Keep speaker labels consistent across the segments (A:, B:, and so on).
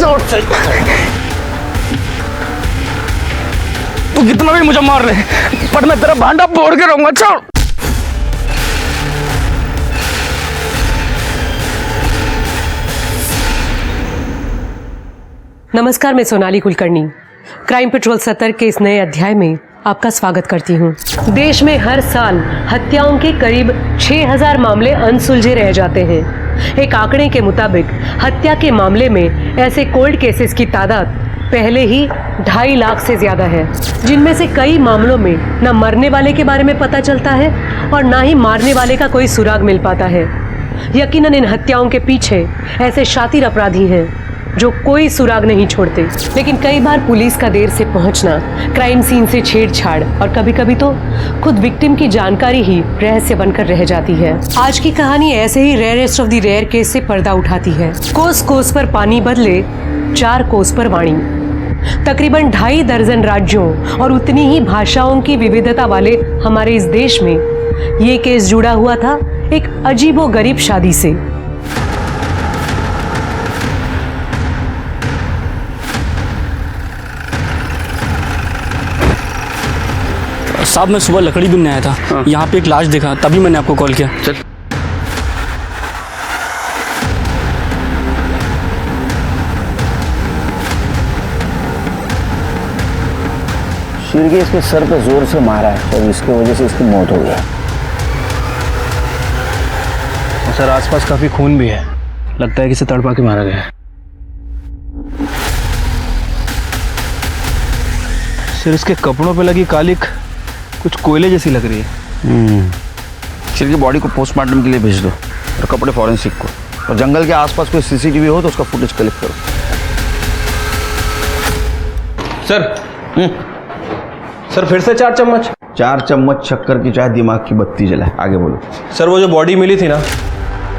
A: चोट से। तू कितना भी मुझे मार ले, पर मैं तेरा भांडा फोड़ के रहूंगा। छोड़।
B: नमस्कार, मैं सोनाली कुलकर्णी क्राइम पेट्रोल 70 के इस नए अध्याय में आपका स्वागत करती हूँ। देश में हर साल हत्याओं के करीब 6000 मामले अनसुलझे रह जाते हैं। एक आंकड़े के मुताबिक हत्या के मामले में ऐसे कोल्ड केसेस की तादाद पहले ही 2.5 लाख से ज्यादा है, जिनमें से कई मामलों में न मरने वाले के बारे में पता चलता है और न ही मारने वाले का कोई सुराग मिल पाता है। यकीनन इन हत्याओं के पीछे ऐसे शातिर अपराधी हैं जो कोई सुराग नहीं छोड़ते, लेकिन कई बार पुलिस का देर से पहुंचना, क्राइम सीन से छेड़छाड़ और कभी कभी तो खुद विक्टिम की जानकारी ही रहस्य बनकर रह जाती है। आज की कहानी ऐसे ही rarest of the rare case से पर्दा उठाती है। कोस कोस पर पानी बदले 4 कोस पर वाणी। तकरीबन 2.5 दर्जन राज्यों और उतनी ही भाषाओं की विविधता वाले हमारे इस देश में ये केस जुड़ा हुआ था एक अजीबोगरीब शादी से।
A: साहब, मैं सुबह लकड़ी बीनने आया था। यहाँ पे एक लाश देखा, तभी मैंने आपको कॉल किया। चल।
C: शीर के इसके सर पे जोर से मारा है और इसकी वजह से इसकी मौत हो गई।
D: सर, आसपास काफी खून भी है, लगता है कि इसे तड़पा के मारा गया है। सर, इसके कपड़ों पे लगी कालिक कुछ कोयले जैसी लग रही है।
C: शीर की बॉडी को पोस्टमार्टम के लिए भेज दो और कपड़े फॉरेंसिक को, और जंगल के आसपास कोई सीसीटीवी हो तो उसका फुटेज कलेक्ट करो।
D: सर फिर से 4 चम्मच।
C: 4 चम्मच शक्कर की चाय दिमाग की बत्ती जलाए। आगे बोलो।
D: सर, वो जो बॉडी मिली थी ना,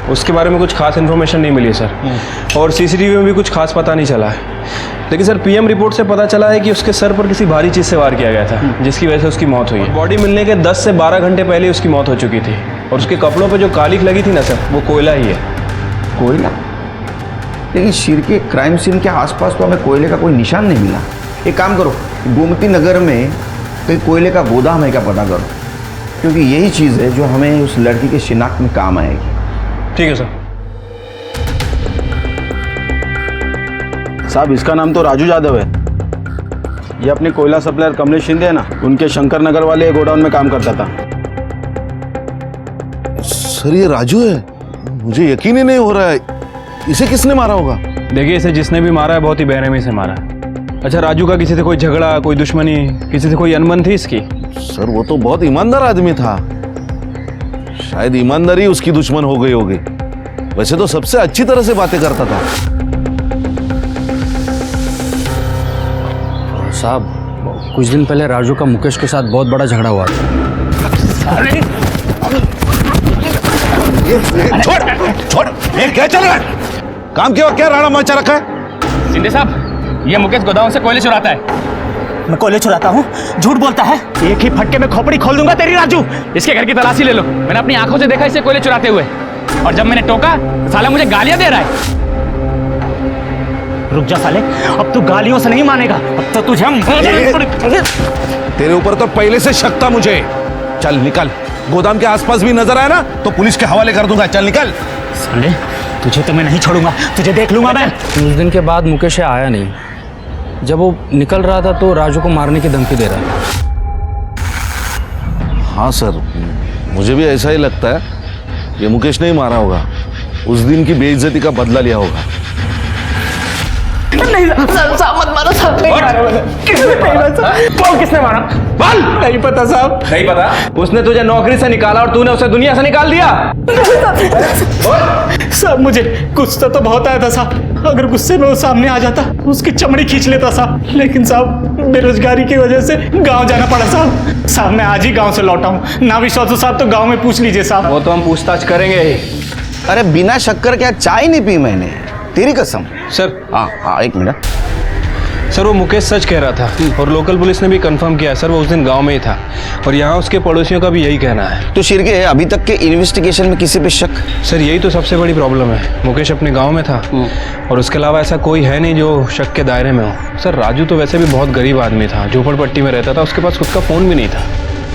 D: उसके बारे में कुछ खास इन्फॉर्मेशन नहीं मिली सर, और सीसीटीवी में भी कुछ खास पता नहीं चला है। लेकिन सर, पीएम रिपोर्ट से पता चला है कि उसके सर पर किसी भारी चीज़ से वार किया गया था, जिसकी वजह से उसकी मौत हुई है। बॉडी मिलने के 10 से 12 घंटे पहले उसकी मौत हो चुकी थी, और उसके कपड़ों पे जो कालिक लगी थी ना सर, वो कोयला ही है।
C: कोयला? लेकिन शीर के क्राइम सीन के आसपास तो हमें कोयले का कोई निशान नहीं मिला। एक काम करो, गोमती नगर में कहीं कोयले का गोदाम है क्या पता करो, क्योंकि यही चीज़ है जो हमें उस लड़की के शिनाख्त में काम आएगी।
D: ठीक है सर।
E: साहब, इसका नाम तो राजू यादव है। ये अपने कोयला सप्लायर कमलेश शिंदे है ना, उनके शंकर नगर वाले गोडाउन में काम करता था।
F: सर, ये राजू है? मुझे यकीन ही नहीं हो रहा है। इसे किसने मारा होगा?
D: देखिए, इसे जिसने भी मारा है बहुत ही बेरहमी से मारा है। अच्छा, राजू का किसी से कोई झगड़ा, कोई दुश्मनी, किसी से कोई अनबन थी इसकी?
F: सर, वो तो बहुत ईमानदार आदमी था, शायद ईमानदारी उसकी दुश्मन हो गई होगी। वैसे तो सबसे अच्छी तरह से बातें करता था।
A: साहब, कुछ दिन पहले राजू का मुकेश के साथ बहुत बड़ा झगड़ा हुआ था।
F: छोड़, ये क्या चल रहा है? काम के वक्त क्या राणा मचा रखा है?
A: शिंदे साहब, ये मुकेश गोदाम से कोयले चुराता है।
G: मैं कोयले चुराता हूँ? झूठ बोलता है। एक ही फटके में खोपड़ी खोल दूंगा तेरी राजू।
A: इसके घर की तलाशी ले लो। मैंने अपनी आंखों से देखा इसे कोयले चुराते हुए, और जब मैंने टोका तो साला मुझे गालियां दे रहा है।
G: रुक जा साले, अब तू गालियों से नहीं मानेगा, अब तो तुझे
F: तेरे ऊपर तो पहले से शक था मुझे। चल निकल, गोदाम के आसपास भी नजर आया ना तो पुलिस के हवाले कर दूंगा। चल निकल।
G: साले, तुझे तो मैं नहीं छोड़ूंगा, तुझे देख लूंगा मैं।
A: उस दिन के बाद मुकेश आया नहीं। जब वो निकल रहा था तो राजू को मारने की धमकी दे रहा था।
F: हाँ सर, मुझे भी ऐसा ही लगता है। ये मुकेश नहीं मारा होगा, उस दिन की बेइज्जती का बदला लिया होगा।
G: नहीं साहब, मत मारो साहब। किसने मारा? बोल। नहीं पता साहब।
D: नहीं पता? उसने तुझे नौकरी से निकाला और तूने उसे दुनिया से निकाल दिया।
G: साहब, मुझे गुस्सा तो बहुत आया था साहब। अगर गुस्से में वो सामने आ जाता, उसकी चमड़ी खींच लेता साहब। लेकिन साहब, बेरोजगारी की वजह से गांव जाना पड़ा साहब। साहब, मैं आज ही गांव से लौटा हूँ। ना विश्वास हो साहब तो गांव में पूछ लीजिए साहब।
D: वो तो हम पूछताछ करेंगे ही।
C: अरे बिना शक्कर क्या चाय नहीं पी मैंने, तेरी कसम।
D: सर।
C: हाँ, एक मिनट।
D: सर वो मुकेश सच कह रहा था और लोकल पुलिस ने भी कंफर्म किया सर, वो उस दिन गांव में ही था और यहाँ उसके पड़ोसियों का भी यही कहना है।
C: तो शिरके अभी तक के इन्वेस्टिगेशन में किसी पे शक?
D: सर यही तो सबसे बड़ी प्रॉब्लम है, मुकेश अपने गांव में था और उसके अलावा ऐसा कोई है नहीं जो शक के दायरे में हो। सर राजू तो वैसे भी बहुत गरीब आदमी था, झोपड़पट्टी में रहता था, उसके पास खुद का फ़ोन भी नहीं था।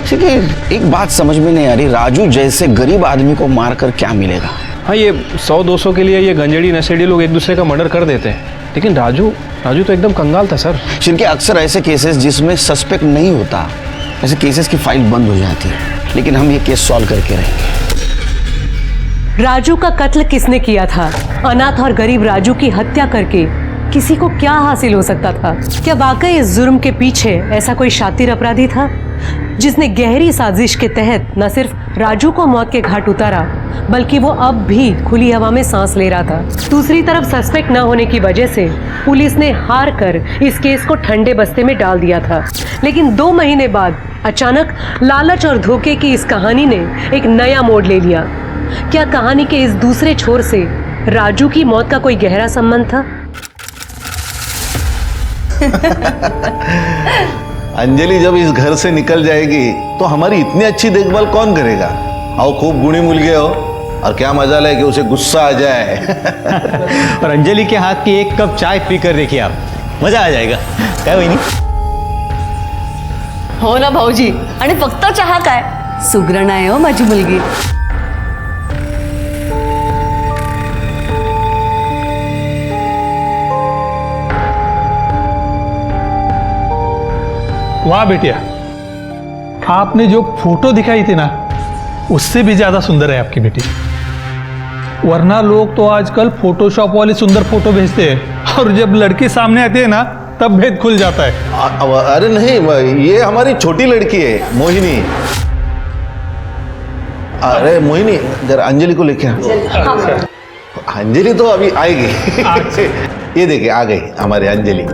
C: शिरके एक बात समझ में नहीं आ रही, राजू जैसे गरीब आदमी को मार कर क्या मिलेगा?
D: हाँ ये 100-200 के लिए ये गंजेड़ी नशेड़ी लोग एक दूसरे का मर्डर कर देते हैं, लेकिन राजू तो एकदम कंगाल था सर।
C: शिरके अक्सर ऐसे केसेस जिसमें सस्पेक्ट नहीं होता, ऐसे केसेस की फाइल बंद हो जाती है, लेकिन हम ये केस सॉल्व करके रहेंगे।
B: राजू का कत्ल किसने किया था? अनाथ और गरीब राजू की हत्या करके किसी को क्या हासिल हो सकता था? क्या वाकई इस जुर्म के पीछे ऐसा कोई शातिर अपराधी था जिसने गहरी साजिश के तहत न सिर्फ राजू को मौत के घाट उतारा, बल्कि वो अब भी खुली हवा में सांस ले रहा था। दूसरी तरफ सस्पेक्ट न होने की वजह से पुलिस ने हार कर इस केस को ठंडे बस्ते में डाल दिया था। लेकिन 2 महीने बाद अचानक लालच और धोखे की इस कहानी ने एक नया मोड़ ले लिया। क्या कहानी के इस दूसरे छोर से राजू की मौत का कोई गहरा संबंध था?
F: अंजलि जब इस घर से निकल जाएगी तो हमारी इतनी अच्छी देखभाल कौन करेगा? आओ खूब गुणी मुल गए हो, और क्या मजा है कि उसे गुस्सा आ जाए।
H: और अंजलि के हाथ की 1 कप चाय पी कर देखिए आप, मजा आ जाएगा। काय वहिनी?
I: हो ना भाऊजी, आणि फक्त चहा काय, सुगरण आहे हो माझी मुलगी।
J: वाह बेटिया, आपने जो फोटो दिखाई थी ना उससे भी ज्यादा सुंदर है आपकी बेटी। वरना लोग तो आजकल फोटोशॉप वाली सुंदर फोटो भेजते हैं और जब लड़की सामने आती है ना तब भेद खुल जाता है।
F: अरे नहीं, ये हमारी छोटी लड़की है मोहिनी। अरे मोहिनी जरा अंजलि को लेके आ। अंजलि तो अभी आएगी। ये देखिए आ गई हमारी अंजलि।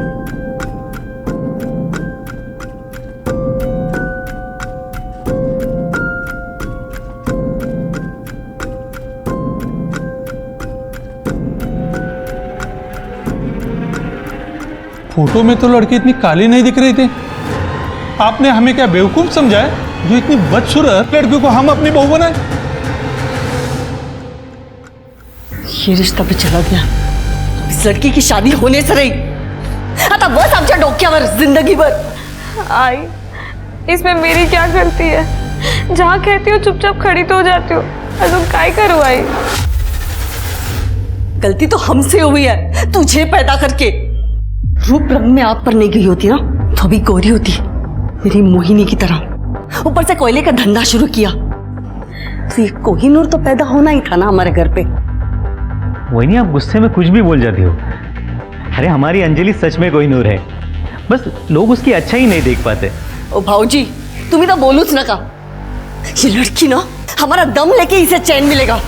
J: फोटो में तो लड़की इतनी काली नहीं दिख रही थी। आपने हमें क्या बेवकूफ समझा है जो इतनी बदसूरत लड़कियों को हम अपनी बहू बनाए?
I: ये रिश्ता भी चला गया, इस लड़की की शादी होने से रही आता बस आमच्या डोक्यावर जिंदगीभर।
K: आई, इसमें मेरी क्या गलती है? जहाँ कहती हो चुपचाप खड़ी तो हो जाती हो, अजून काय करूँ आई?
I: गलती तो हमसे हुई है, तुझे पैदा करके। रूप रंग में आप पर नहीं गई होती ना तो भी गोरी होती, मेरी मोहिनी की तरह। ऊपर से कोयले का धंधा शुरू किया तो ये कोहिनूर तो पैदा होना ही था ना हमारे घर पे।
H: वही आप गुस्से में कुछ भी बोल जाती हो। अरे हमारी अंजलि सच में कोहिनूर है, बस लोग उसकी अच्छा ही नहीं देख पाते।
I: ओ भाऊजी, तुम्ही तो बोलूच नका। ये लड़की ना हमारा दम लेके इसे चैन मिलेगा।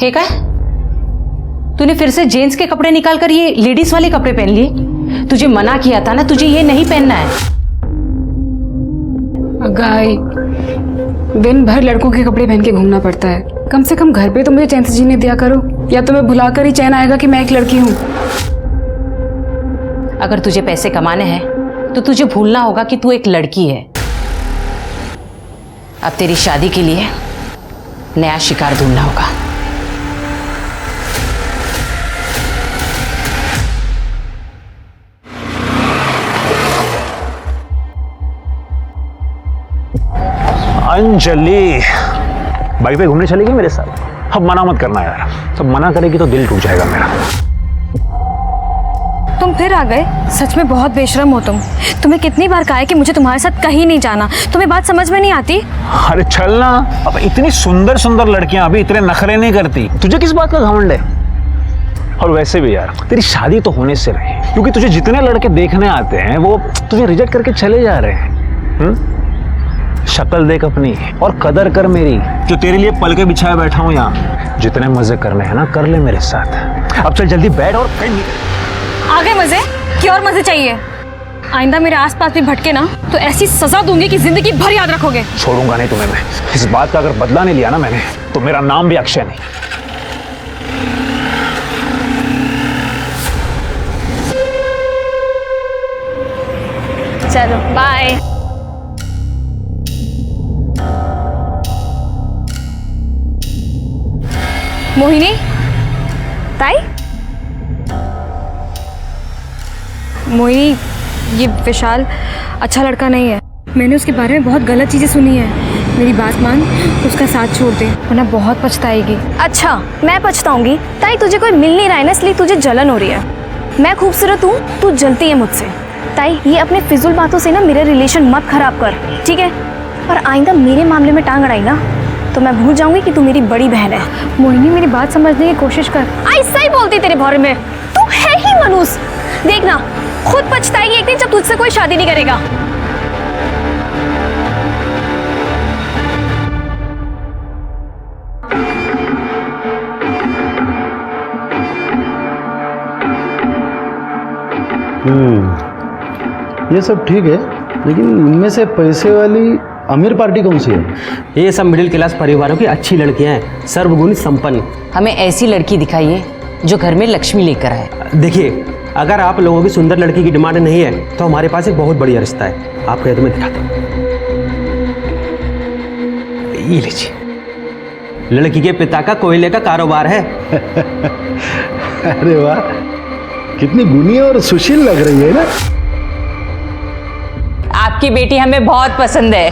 L: हे काय, तूने फिर से जेंट्स के कपड़े निकाल कर ये लेडीज वाले कपड़े पहन लिए? तुझे मना किया था ना, तुझे ये नहीं पहनना है।
K: गाय, दिन भर लड़कों के कपड़े पहन के घूमना पड़ता है, कम से कम घर पे तो मुझे चैन से जीने दिया करो, या तो मैं भुला कर ही चैन आएगा कि मैं एक लड़की हूँ।
L: अगर तुझे पैसे कमाने हैं तो तुझे भूलना होगा कि तू एक लड़की है। अब तेरी शादी के लिए नया शिकार ढूंढना होगा।
E: अंजलि बाइक पे घूमने चलेगी मेरे साथ? अब मना मत करना यार, सब मना करेगी तो दिल टूट जाएगा मेरा।
K: तुम फिर आ गए? सच में बहुत बेशरम हो तुम। तुम्हें कितनी बार कहा है कि मुझे तुम्हारे साथ कहीं नहीं जाना, तुम्हें बात समझ में नहीं आती?
H: अरे चल ना, अब इतनी सुंदर सुंदर लड़कियां अभी इतने नखरे नहीं करती, तुझे किस बात का घमंड है? और वैसे भी यार तेरी शादी तो होने से रही, क्योंकि तुझे जितने लड़के देखने आते हैं वो तुझे रिजेक्ट करके चले जा रहे हैं। शक्ल देख अपनी और कदर कर मेरी, जो तेरे लिए पल के बिछाए बैठा हूं यहाँ। जितने मजे करने हैं ना कर ले मेरे साथ। अब चल जल्दी बैठ और कहीं निकल।
K: आगे मजे? क्या और मजे चाहिए? आइंदा मेरे आसपास भी भटके ना तो ऐसी सजा दूंगी कि जिंदगी भर याद रखोगे।
H: छोड़ूंगा नहीं तुम्हें मैं। इस बात का अगर बदला नहीं लिया ना मैंने तो मेरा नाम भी अक्षय नहीं।
K: चलो बाय। मोहिनी, ताई? मोहिनी, ये विशाल अच्छा लड़का नहीं है। मैंने उसके बारे में बहुत गलत चीज़ें सुनी है। मेरी बात मान, उसका साथ छोड़ दे वरना बहुत पछताएगी।
M: अच्छा, मैं पछताऊंगी? ताई तुझे कोई मिल नहीं रहा है ना, इसलिए तुझे जलन हो रही है। मैं खूबसूरत हूँ, तू जलती है मुझसे। ताई ये अपने फिजूल बातों से ना मेरे रिलेशन मत खराब कर, ठीक है? और आइंदा मेरे मामले में टांग अड़ाई ना तो मैं भूल जाऊंगी कि तू मेरी बड़ी बहन है।
K: मोहिनी, मेरी बात समझने की कोशिश कर।
M: ऐसा ही बोलती तेरे बारे में, तू है ही मनूस। देखना खुद पछताएगी एक दिन जब तुझसे कोई शादी नहीं करेगा।
E: ये सब ठीक है, लेकिन इनमें से पैसे वाली अमीर पार्टी कौन सी है?
N: ये सब मिडिल क्लास परिवारों की अच्छी लड़कियां हैं, सर्वगुण संपन्न।
L: हमें ऐसी लड़की दिखाइए जो घर में लक्ष्मी लेकर आए।
N: देखिए, अगर आप लोगों की सुंदर लड़की की डिमांड नहीं है तो हमारे पास एक बहुत बढ़िया रिश्ता है। आप कहे तो मैं दिखाता हूँ। ये लीजिए, लड़की के पिता का कोयले का कारोबार है।
E: अरे वाह, कितनी गुनी और सुशील लग रही है ना।
L: आपकी बेटी हमें बहुत पसंद है।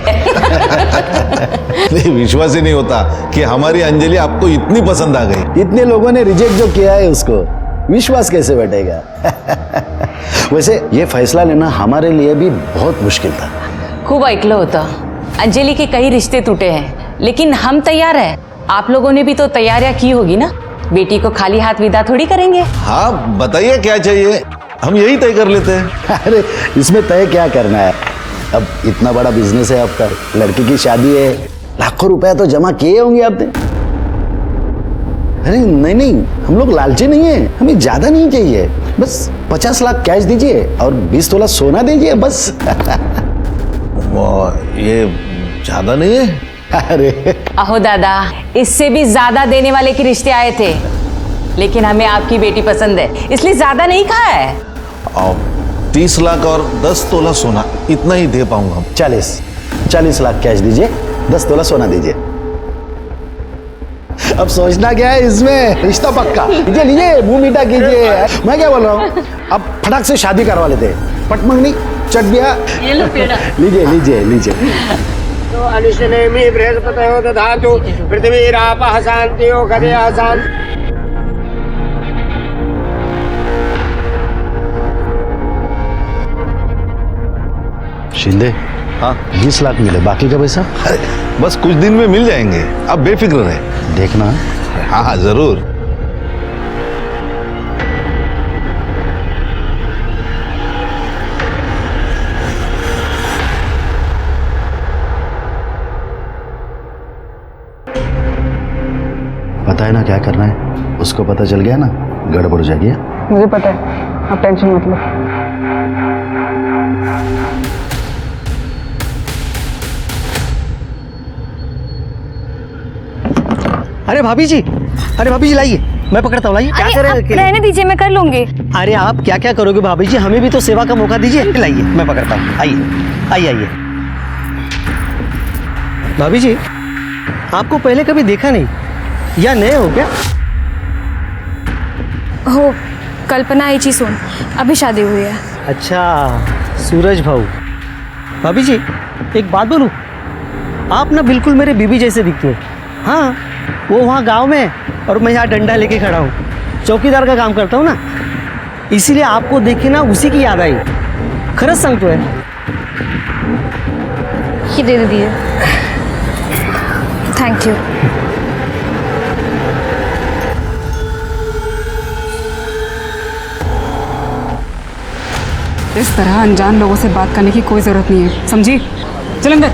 F: नहीं, विश्वास ही नहीं होता कि हमारी अंजलि आपको इतनी पसंद आ गई।
E: इतने लोगों ने रिजेक्ट जो किया है उसको विश्वास कैसे बैठेगा? वैसे ये फैसला लेना हमारे लिए भी बहुत मुश्किल था।
L: खूब ऐकलं होतं, अंजलि के कई रिश्ते टूटे हैं, लेकिन हम तैयार हैं। आप लोगों ने भी तो तैयारियां की होगी ना, बेटी को खाली हाथ विदा थोड़ी करेंगे।
F: हाँ बताइए क्या चाहिए, हम यही तय कर लेते हैं।
E: अरे इसमें तय क्या करना है, अब इतना बड़ा बिजनेस है आपका, लड़की की शादी है, लाखों रुपया तो जमा किए होंगे आपने। अरे नहीं नहीं, हम लोग लालची नहीं है, हमें ज्यादा नहीं चाहिए, बस 50 लाख कैश दीजिए और 20 तोला सोना दीजिए बस।
F: ये ज्यादा नहीं है?
E: अरे
L: अहो दादा, इससे भी ज्यादा देने वाले के रिश्ते आए थे, लेकिन हमें आपकी बेटी पसंद है इसलिए ज्यादा नहीं कहा है।
F: 30 लाख और 10 तोला सोना, इतना ही दे पाऊंगा।
E: 40 लाख कैश दीजिए, 10 तोला सोना दीजिए। अब सोचना क्या है इसमें, रिश्ता पक्का। लीजिए लीजिए, मुंह मीठा कीजिए। मैं क्या बोल रहा हूँ, अब फटाक से शादी करवा लेते। पट मंगनी चट दिया, लीजिए लीजिए लीजिए।
O: तो अनुशनेमि बृहस्पतयो दधातु पृथ्वीरापः शान्तियो गदया शान्ति।
E: शिंदे, हाँ 20 लाख मिले, बाकी का पैसा?
F: बस कुछ दिन में मिल जाएंगे, आप बेफिक्र रहे।
E: देखना।
F: हाँ हाँ जरूर।
E: पता है ना क्या करना है, उसको पता चल गया ना गड़बड़ हो जाएगी।
K: मुझे पता है, आप टेंशन मत लो।
N: अरे भाभी जी, लाइए, मैं पकड़ता हूँ, लाइए। क्या कर रहे हैं?
K: रहने दीजिए, मैं कर लूंगी।
N: अरे आप क्या क्या करोगे भाभी जी, हमें भी तो सेवा का मौका दीजिए। लाइए, मैं पकड़ता हूँ, आइए आइए आइए। भाभी जी, आपको पहले कभी देखा नहीं या नए हो क्या?
K: हो, कल्पना एची सोन, अभी शादी हुई है।
N: अच्छा, सूरज भाऊ। भाभी जी, एक बात बोलूं, आप ना बिल्कुल मेरे बीबी जैसे दिखते हो। हाँ, वो वहाँ गांव में और मैं यहाँ डंडा लेके खड़ा हूँ, चौकीदार का काम करता हूँ ना। इसीलिए आपको देखे ना उसी की याद आई. खरंच सांगतोय.
K: ये दे दीजिए. Thank you.
P: इस तरह अनजान लोगों से बात करने की कोई जरूरत नहीं है, समझी? चल अंदर.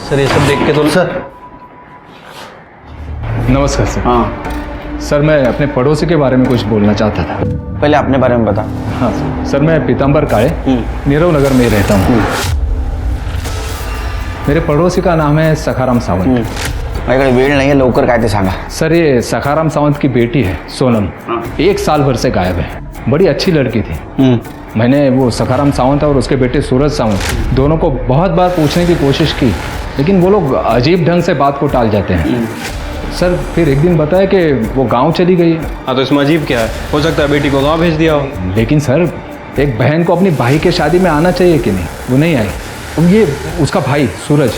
D: सर ये सब देख के तो सर.
A: नमस्कार सर.
C: हाँ
A: सर, मैं अपने पड़ोसी के बारे में कुछ बोलना चाहता था.
C: पहले अपने बारे में बता.
A: हाँ सर, मैं पीताम्बर काळे नीरव नगर में रहता हूँ. मेरे पड़ोसी का नाम है सखाराम सावंत.
C: माझ्याकडे वेळ नाही आहे, लवकर काय ते सांगा.
A: सर, ये सखाराम सावंत की बेटी है सोनम. 1 साल भर से गायब है. बड़ी अच्छी लड़की थी. मैंने वो सखाराम सावंत और उसके बेटे सूरज सावंत दोनों को बहुत बार पूछने की कोशिश की, लेकिन वो लोग अजीब ढंग से बात को टाल जाते हैं. सर, फिर एक दिन बताया कि वो गांव चली गई है.
D: हाँ, तो इसमें अजीब क्या है? हो सकता है बेटी को गांव भेज दिया हो.
A: लेकिन सर, एक बहन को अपनी भाई के शादी में आना चाहिए कि नहीं? वो नहीं आई. अब ये उसका भाई सूरज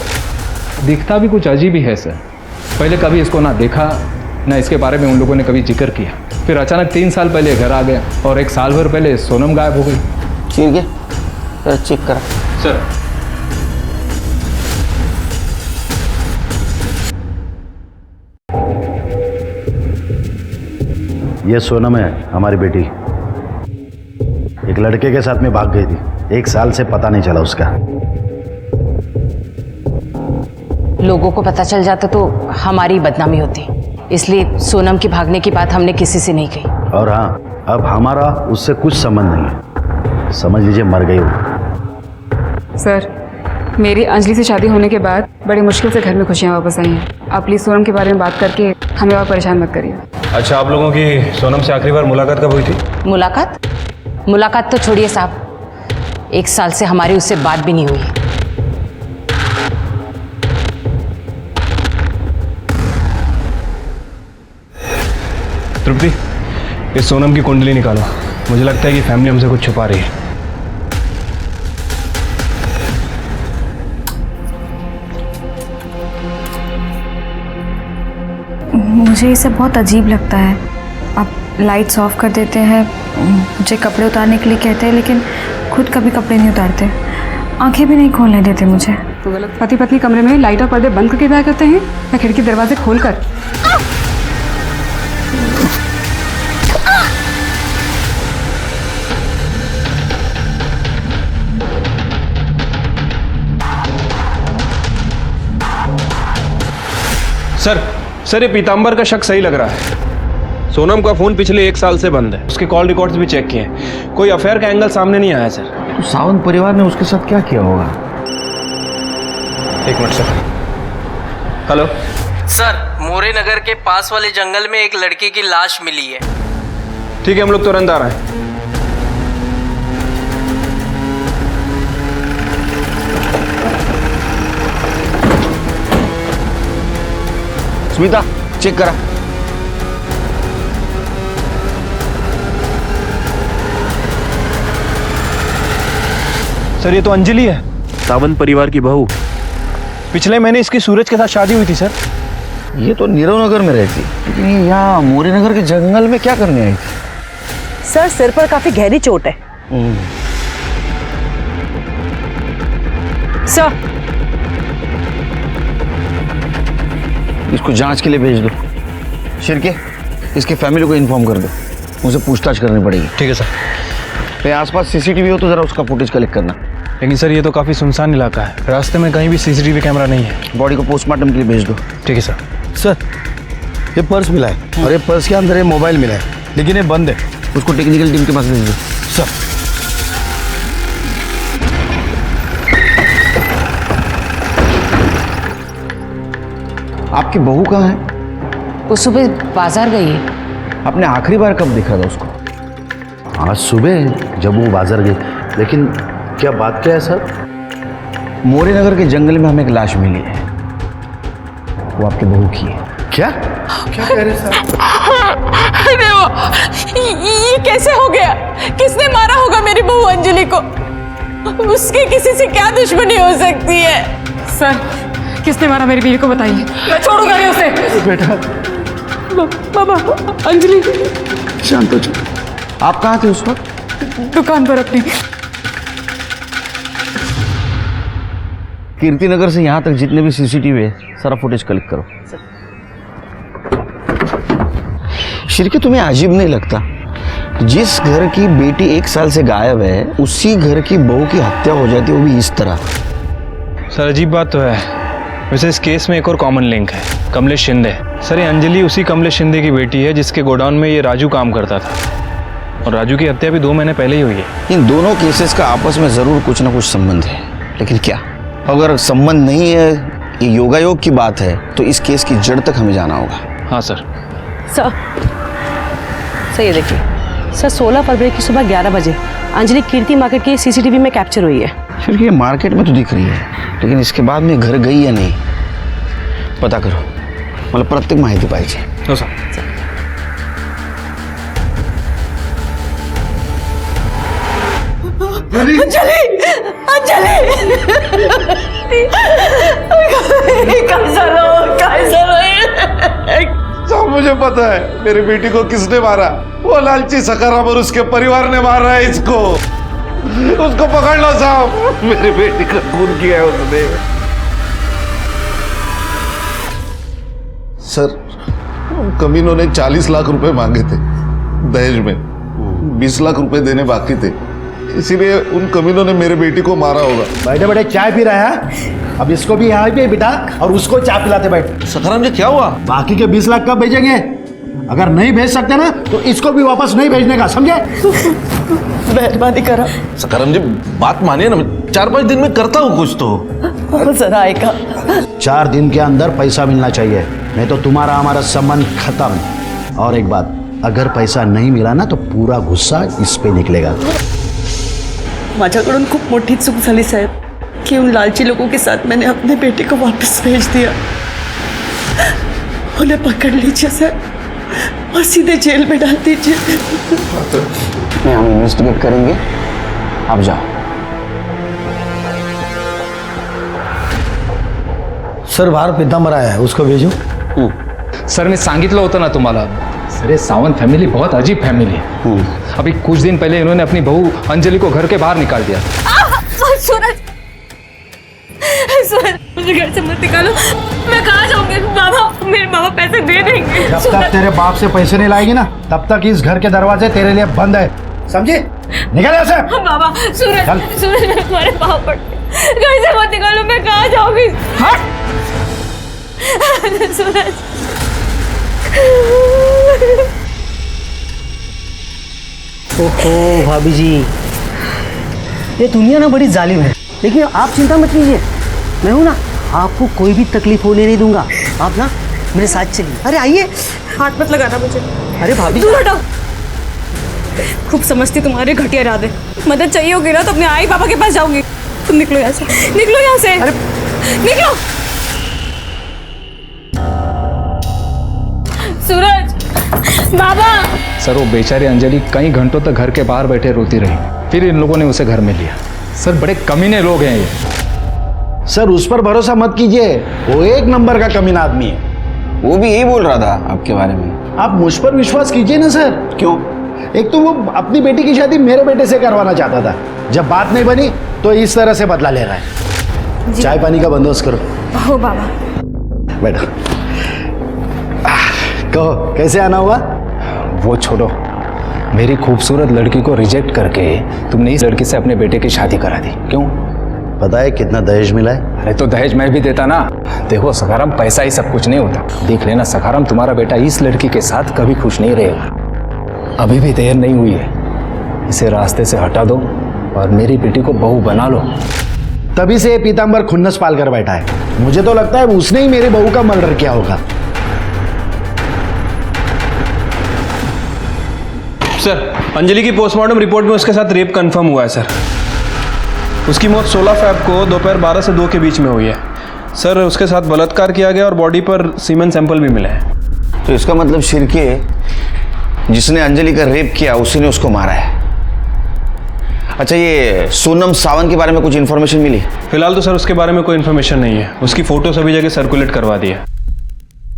A: दिखता भी कुछ अजीब ही है सर. पहले कभी इसको ना देखा, ना इसके बारे में उन लोगों ने कभी जिक्र किया. फिर अचानक 3 साल पहले घर आ गया और 1 साल भर पहले सोनम गायब हो गई.
C: ठीक है, चेक करा.
D: सर,
E: ये सोनम है, हमारी बेटी. एक लड़के के साथ में भाग गई थी. 1 साल से पता नहीं चला उसका.
L: लोगों को पता चल जाता तो हमारी बदनामी होती, इसलिए सोनम के भागने की बात हमने किसी से नहीं कही.
E: और हाँ, अब हमारा उससे कुछ संबंध नहीं है. समझ लीजिए मर गई वो.
P: सर, मेरी अंजलि से शादी होने के बाद बड़ी मुश्किल से घर में खुशियाँ वापस आई हैं. आप प्लीज़ सोनम के बारे में बात करके हमें और परेशान मत करिए.
D: अच्छा, आप लोगों की सोनम से आखिरी बार मुलाकात कब हुई थी?
L: मुलाकात तो छोड़िए साहब, 1 साल से हमारी उससे बात भी नहीं हुई.
D: तृप्ति, इस सोनम की कुंडली निकालो. मुझे लगता है कि फैमिली हमसे कुछ छुपा रही है.
K: मुझे ये सब बहुत अजीब लगता है. आप लाइट्स ऑफ कर देते हैं, मुझे कपड़े उतारने के लिए कहते हैं, लेकिन खुद कभी कपड़े नहीं उतारते. आंखें भी नहीं खोलने देते मुझे.
P: तो गलत पति पत्नी कमरे में लाइट और पर्दे बंद करके क्या करते हैं या खिड़की दरवाजे खोलकर?
D: सर, ये पीताम्बर का शक सही लग रहा है. सोनम का फोन पिछले 1 साल से बंद है. उसके कॉल रिकॉर्ड्स भी चेक किए हैं. कोई अफेयर का एंगल सामने नहीं आया सर.
C: तो सावंत परिवार ने उसके साथ क्या किया होगा?
D: 1 मिनट सर. हेलो
N: सर, मोरे नगर के पास वाले जंगल में एक लड़की की लाश मिली है.
D: ठीक है, हम लोग तुरंत आ रहे हैं.
C: स्मिता, चेक करा.
D: सर, ये तो अंजलि है,
E: सावंत परिवार की बहू.
D: पिछले महीने इसकी सूरज के साथ शादी हुई थी सर.
C: ये तो नीरव नगर में रहती, लेकिन ये यहाँ मोरे नगर के जंगल में क्या करने आई थी?
I: सर, सिर पर काफी गहरी चोट है.
C: सर, इसको जांच के लिए भेज दो. शिरके, इसके फैमिली को इन्फॉर्म कर दो. मुझे पूछताछ करनी पड़ेगी.
D: ठीक है सर.
C: तो आसपास सीसीटीवी हो तो जरा उसका फुटेज कलेक्ट करना.
D: लेकिन सर, ये तो काफी सुनसान इलाका है. रास्ते में कहीं भी सीसीटीवी कैमरा नहीं है.
C: बॉडी को पोस्टमार्टम के लिए भेज दो.
D: ठीक है सर.
E: सर, ये पर्स मिला है और ये पर्स के अंदर ये मोबाइल मिला है, लेकिन ये बंद है.
C: उसको टेक्निकल टीम के पास भेज दो.
E: सर,
C: आपकी बहू कहाँ है?
L: वो सुबह बाजार गई है.
C: आपने आखिरी बार कब देखा था उसको?
E: आज सुबह जब वो बाजार गई. लेकिन क्या बात क्या है सर?
C: मोरे नगर के जंगल में हमें एक लाश मिली है. वो आपकी बहू की है.
E: क्या क्या कह रहे सर?
L: अरे वो, ये कैसे हो गया? किसने मारा होगा मेरी बहू अंजलि को? उसकी किसी से क्या दुश्मनी हो सकती है?
P: सर, किसने मारा मेरी बीवी को बताइए, मैं छोड़ूंगा नहीं उसे।
C: बेटा
P: बाबा, अंजलि
C: शांत हो जाओ। आप कहाँ थे उस वक्त?
P: दुकान पर अपनी।
C: कीर्ति नगर से यहाँ तक जितने भी सीसीटीवी है सारा फुटेज कलेक्ट करो। शिरके, तुम्हें अजीब नहीं लगता जिस घर की बेटी 1 साल से गायब है उसी घर की बहू की हत्या हो जाती है, वो भी इस तरह?
D: सर अजीब बात तो है। वैसे इस केस में एक और कॉमन लिंक है, कमलेश शिंदे। सर ये अंजलि उसी कमलेश शिंदे की बेटी है जिसके गोडाउन में ये राजू काम करता था, और राजू की हत्या भी 2 महीने पहले ही हुई है।
C: इन दोनों केसेस का आपस में जरूर कुछ ना कुछ संबंध है, लेकिन क्या? अगर संबंध नहीं है, ये योगायोग की बात है, तो इस केस की जड़ तक हमें जाना होगा।
D: हाँ सर।
B: सर ये देखिए सर, 16 फरवरी की सुबह 11 बजे अंजलि कीर्ति मार्केट की सीसीटीवी में कैप्चर हुई है।
C: फिर ये मार्केट में तो दिख रही है, लेकिन इसके बाद में घर गई या नहीं पता करो, मतलब प्रत्येक माहिती पाहिजे।
D: हो सर।
I: अंजलि, अंजलि,
F: सब मुझे पता है मेरी बेटी को किसने मारा। वो लालची सकाराम और उसके परिवार ने मारा है इसको। उसको पकड़ लो साहब, मेरी बेटी का खून किया है उसने। सर कमीनों ने 40 लाख रुपए मांगे थे दहेज में, 20 लाख रुपए देने बाकी थे, इसीलिए उन कमीनों ने मेरे बेटी को मारा होगा।
E: बैठे बैठे चाय पी रहा है, अब इसको भी यहाँ पे बिठा और उसको चाय पिलाते बैठ।
F: सखाराम जी क्या हुआ?
E: बाकी के 20 लाख कब भेजेंगे? अगर नहीं भेज सकते ना तो इसको भी वापस नहीं भेजने का, समझे?
I: मेहरबानी करा।
F: सखाराम जी बात मानिए ना, 4-5 दिन में करता हूँ कुछ तो।
I: जरा आएगा।
E: 4 दिन के अंदर पैसा मिलना चाहिए, नहीं तो तुम्हारा हमारा संबंध खत्म। और एक बात, अगर पैसा नहीं मिला ना तो पूरा गुस्सा इस पे निकलेगा।
I: माझ्याकडून खूप मोठी चूक झाली साहेब कि उन लालची लोगों के साथ मैंने अपने बेटे को वापस भेज दिया। उन्हें पकड़ लीजिए सर और सीधे जेल में डाल दीजिए।
C: हम इन्वेस्टिगेट करेंगे, आप जाओ।
E: सर बाहर पीतांबर आया है, उसको भेजू?
A: सर मी सांगितलं होतं ना तुम्हाला, सर ये सावंत फैमिली बहुत अजीब फैमिली है। अभी कुछ दिन पहले इन्होंने अपनी बहू अंजलि को घर के बाहर निकाल दिया।
K: सूरज, सूरज मुझे घर से मत निकालो, मैं कहाँ जाऊंगी? बाबा, मेरे बाबा पैसे दे देंगे।
E: जब तक तेरे बाप से पैसे नहीं लाएगी ना तब तक इस घर के दरवाजे तेरे लिए बंद है, समझे? निकल यहाँ से।
K: बाबा, सूरज, सूरज मैं तुम्हारे पाँव पड़ती, घर से मत निकालो, मैं कहाँ जाऊंगी? सूरज।
N: ओहो भाभी जी, ये दुनिया ना बड़ी जालिम है, लेकिन आप चिंता मत कीजिए, मैं हूं ना, आपको कोई भी तकलीफ होने नहीं दूंगा। आप ना मेरे साथ चलिए। अरे आइए।
K: हाथ मत लगाना मुझे।
N: अरे भाभी
K: दूर हटो। खूब समझती तुम्हारे घटिया इरादे। मदद चाहिए होगी ना तो अपने आई पापा के पास जाऊंगी। तुम निकलो यहाँ से, निकलो यहाँ से। अरे निकलो। सूरज, बाबा।
A: सर वो बेचारी अंजलि कई घंटों तक घर के बाहर बैठे रोती रही, फिर इन लोगों ने उसे घर में लिया। सर बड़े कमीने लोग हैं ये।
E: सर उस पर भरोसा मत कीजिए, वो 1 नंबर का कमीना आदमी है।
C: वो भी यही बोल रहा था आपके बारे में।
E: आप मुझ पर विश्वास कीजिए ना सर।
C: क्यों?
E: एक तो वो अपनी बेटी की शादी मेरे बेटे से करवाना चाहता था, जब बात नहीं बनी तो इस तरह से बदला ले रहा है। चाय पानी का बंदोबस्त करो।
K: हो बाबा।
E: बैठो। कहो कैसे आना हुआ?
A: वो छोड़ो, मेरी खूबसूरत लड़की को रिजेक्ट करके तुमने इस लड़की से अपने बेटे की शादी करा दी, क्यों?
E: पता है कितना दहेज मिला है?
A: अरे तो दहेज मैं भी देता ना। देखो सखाराम, पैसा ही सब कुछ नहीं होता। देख लेना सखाराम, तुम्हारा बेटा इस लड़की के साथ कभी खुश नहीं रहेगा। अभी भी देर नहीं हुई है, इसे रास्ते से हटा दो और मेरी बेटी को बहू बना लो।
E: तभी से ये पीतांबर खुन्नस पाल कर बैठा है। मुझे तो लगता है उसने ही मेरी बहू का मर्डर किया होगा।
D: सर अंजलि की पोस्टमार्टम रिपोर्ट में उसके साथ रेप कंफर्म हुआ है सर। उसकी मौत 16 फ़रवरी को दोपहर 12 से 2 के बीच में हुई है सर। उसके साथ बलात्कार किया गया और बॉडी पर सीमेन सैंपल भी मिले हैं।
C: तो इसका मतलब शिरके जिसने अंजलि का रेप किया उसी ने उसको मारा है। अच्छा, ये सोनम सावंत के बारे में कुछ इन्फॉर्मेशन मिली?
D: फिलहाल तो सर उसके बारे में कोई इन्फॉर्मेशन नहीं है। उसकी फोटो सभी जगह सर्कुलेट करवा दी है।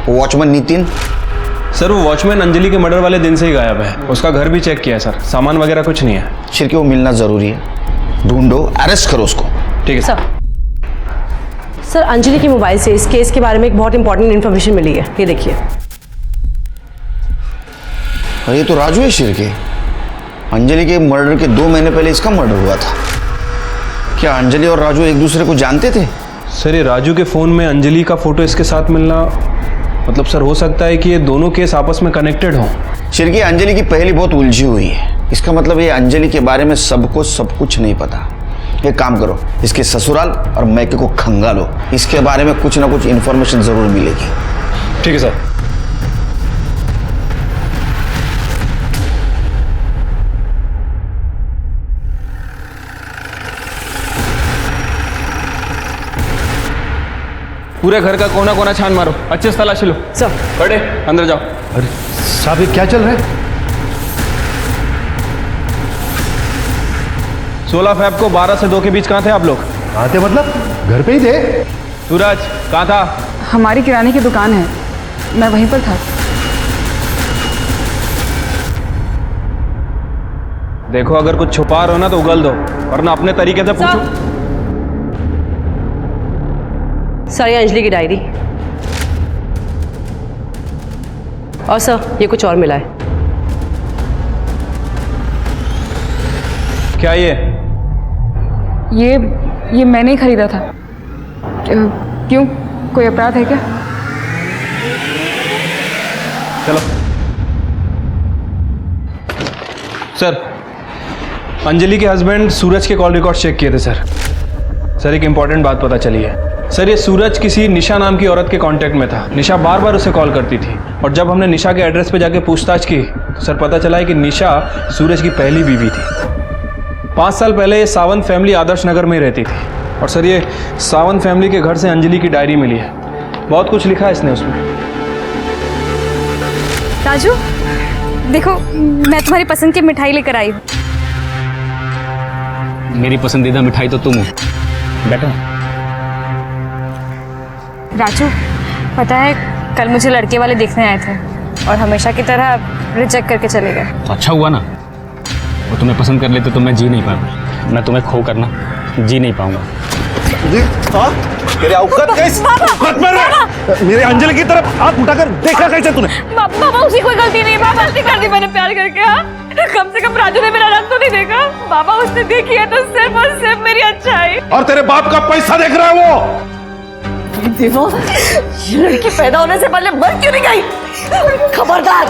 C: वॉचमैन नितिन?
D: सर वो वॉचमैन अंजलि के मर्डर वाले दिन से ही गायब है। उसका घर भी चेक किया है सर, सामान वगैरह कुछ नहीं है।
C: शिरके, वो मिलना जरूरी है, ढूंढो, अरेस्ट करो उसको।
D: ठीक है
B: सर। सर, अंजलि के मोबाइल से इस केस के बारे में एक बहुत इंपॉर्टेंट इन्फॉर्मेशन मिली है, ये देखिए।
C: ये तो राजू है शिरके। अंजलि के मर्डर के 2 महीने पहले इसका मर्डर हुआ था। क्या अंजलि और राजू एक दूसरे को जानते थे?
D: सर ये राजू के फ़ोन में अंजलि का फोटो इसके साथ मिलना, मतलब सर हो सकता है कि ये दोनों केस आपस में कनेक्टेड हों।
C: शिरके, अंजलि की पहली बहुत उलझी हुई है। इसका मतलब ये अंजलि के बारे में सबको सब कुछ नहीं पता। एक काम करो, इसके ससुराल और मैके को खंगालो, इसके बारे में कुछ ना कुछ इन्फॉर्मेशन जरूर मिलेगी।
D: ठीक है सर। पूरे घर का कोना कोना छान मारो, अच्छे से तलाशी लो।
B: सर।
D: बड़े अंदर जाओ।
E: अरे साहब, ये क्या चल रहा है?
D: 16 फ़रवरी को 12 से 2 के बीच कहाँ थे आप लोग?
E: कहाँ थे मतलब? घर पे ही थे।
D: सूरज कहाँ था?
P: हमारी किराने की दुकान है, मैं वहीं पर था।
D: देखो अगर कुछ छुपा रहे हो ना तो उगल दो, वरना अपने तरीके से पूछो।
B: सर, ये अंजलि की डायरी। और सर, ये कुछ और मिला है।
D: क्या
P: ये मैंने ही खरीदा था। क्यों, कोई अपराध है क्या?
D: चलो। सर, अंजलि के हस्बैंड सूरज के कॉल रिकॉर्ड चेक किए थे सर। सर एक इंपॉर्टेंट बात पता चली है। सर ये सूरज किसी निशा नाम की औरत के कांटेक्ट में था। निशा बार बार उसे कॉल करती थी, और जब हमने निशा के एड्रेस पे जाके पूछताछ की तो सर पता चला है कि निशा सूरज की पहली बीवी थी। 5 साल पहले ये सावंत फैमिली आदर्श नगर में रहती थी, और सर ये सावंत फैमिली के घर से अंजलि की डायरी मिली है। बहुत कुछ लिखा है इसने उसमें।
K: राजू, देखो मैं तुम्हारी पसंद की मिठाई लेकर आई हूँ।
H: मेरी पसंदीदा मिठाई तो तुम हो। बैठो।
K: राजू, पता है कल मुझे लड़के वाले देखने आए थे और हमेशा की तरह रिजेक्ट करके चले गए।
H: तो अच्छा हुआ ना, वो तुम्हें पसंद कर लेते तो मैं जी नहीं पाऊंगा। मैं तुम्हें खो करना जी नहीं पाऊंगा।
F: तेरे औकात कैसे? औकात में रह। मेरे अंजलि की तरफ हाथ उठाकर देखा कैसे तूने?
K: बाबा उसकी कोई गलती नहीं, बाबा गलती कर दी मैंने प्यार करके। हाँ, कम से कम राजू ने मेरा रंग तो नहीं देखा। बाबा उसने देखी है तो सिर्फ और सिर्फ मेरी अच्छाई।
F: और तेरे बाप का पैसा देख रहा है वो।
I: देखो, ये लड़की पैदा होने से पहले मर क्यों नहीं गई? खबरदार,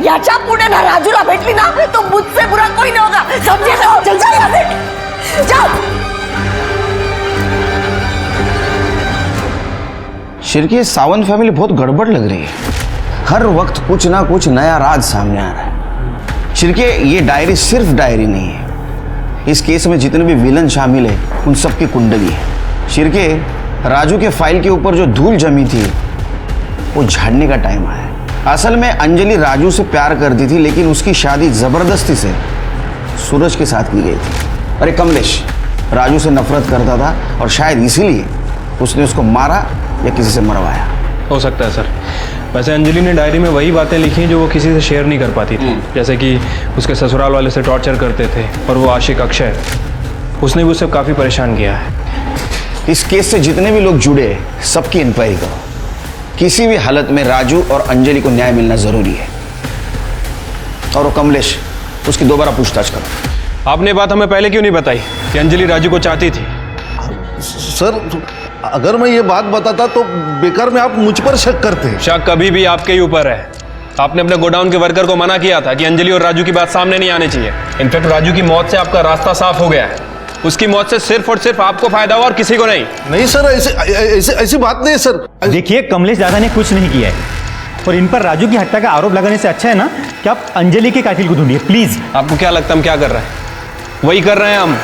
I: याच्या पुढे ना राजूला भेटली ना तो मुझसे बुरा कोई नहीं होगा, समझे? तो चल जा यहाँ से, जाओ।
C: शिरके, सावंत फैमिली बहुत गड़बड़ लग रही है। हर वक्त कुछ ना कुछ नया राज सामने आ रहा है। शिरके, ये डायरी सिर्फ डायरी नहीं है। इस केस में जितने भी विलन शामिल है उन सबकी कुंडली है। शिरके, राजू के फाइल के ऊपर जो धूल जमी थी वो झाड़ने का टाइम आया। असल में अंजलि राजू से प्यार करती थी, लेकिन उसकी शादी जबरदस्ती से सूरज के साथ की गई थी। अरे कमलेश राजू से नफरत करता था और शायद इसीलिए उसने उसको मारा या किसी से मरवाया।
D: हो सकता है सर। वैसे अंजलि ने डायरी में वही बातें लिखी जो वो किसी से शेयर नहीं कर पाती थी, जैसे कि उसके ससुराल वाले से टॉर्चर करते थे, और वो आशिक अक्षय, उसने भी उसे काफ़ी परेशान किया है।
C: इस केस से जितने भी लोग जुड़े हैं सबकी इंक्वायरी करो। किसी भी हालत में राजू और अंजलि को न्याय मिलना जरूरी है। और वो कमलेश, उसकी दोबारा पूछताछ करो।
D: आपने बात हमें पहले क्यों नहीं बताई कि अंजलि राजू को चाहती थी?
F: सर, अगर मैं ये बात बताता तो बेकार में आप मुझ पर शक करते।
D: शक कभी भी आपके ही ऊपर है। आपने अपने गोडाउन के वर्कर को मना किया था कि अंजलि और राजू की बात सामने नहीं आनी चाहिए। इनफैक्ट राजू की मौत से आपका रास्ता साफ हो गया है। उसकी मौत से सिर्फ और सिर्फ आपको फायदा हुआ और किसी को नहीं।
F: नहीं सर, ऐसी बात नहीं है सर।
Q: देखिए, कमलेश दादा ने कुछ नहीं किया है, और इन पर राजू की हत्या का आरोप लगाने से अच्छा है ना कि आप अंजलि के कातिल को ढूंढिए प्लीज।
D: आपको क्या लगता है हम क्या कर रहे हैं? वही कर रहे हैं हम।